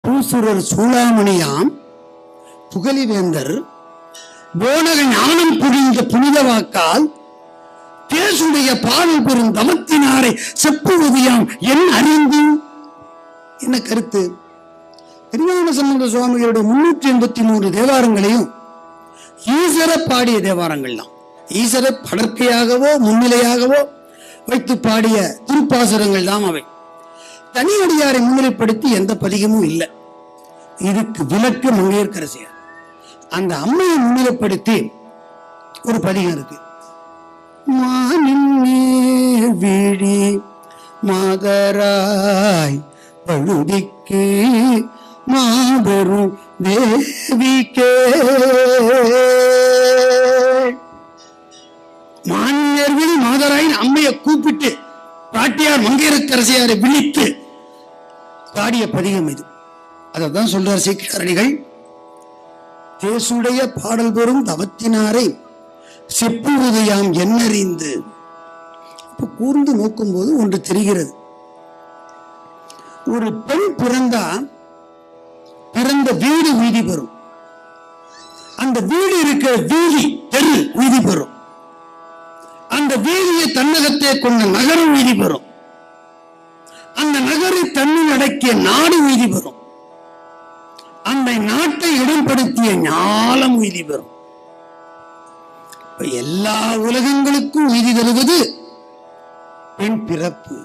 பூசுரர் சூளாமணியாம் புகழிவேந்தர் போனக ஞானம் புரிந்த புனித வாக்கால் தேசுடைய பாடல் பெறும் தவத்தினாரை செப்புவதியாம் என் அறிந்து என்ன கருத்து. திருஞான சம்பந்த சுவாமிகளுடைய 383 தேவாரங்களையும் ஈசர பாடிய தேவாரங்கள் தான். ஈசர படற்கையாகவோ முன்னிலையாகவோ வைத்து பாடிய திருப்பாசுரங்கள் தான் அவை. தனியடியாரை முன்னிலைப்படுத்தி எந்த பதிகமும் இல்லை. இதுக்கு விலக்கு மங்கையர்க்கரசியார். அந்த அம்மையை முன்னிலைப்படுத்தி ஒரு பதிகம் இருக்கு. வீழி மாதராய் பழுதிக்கு மாபெரும் தேவிக்கே. மாநிலர்களில் மாதராயின் அம்மையை கூப்பிட்டு பாட்டியார் மங்கையர்க்கரசியாரை விழித்து பாடிய பதிகம் இது. அதான் சொல்றார் சீக்கிரடிகள். தேசுடைய பாடல் பெறும் தவத்தினாரை செப்புவதையாம் என்னறிந்து. கூர்ந்து நோக்கும் போது ஒன்று தெரிகிறது. ஒரு பெண் பிறந்த வீடு வீதி பெறும். அந்த வீடு இருக்கிற வீதி தெரு வீதி பெறும். அந்த வீதியை தன்னகத்தை கொண்ட நகரம் வீதி பெறும். அந்த நகரை தன்னில் அடக்கிய நாடு வீதி பெறும். அந்த நாட்டை இடம்படுத்திய ஞாலம் வீதி பெறும். எல்லா உலகங்களுக்கும் வீதி தருவது பெண் பிறப்பு.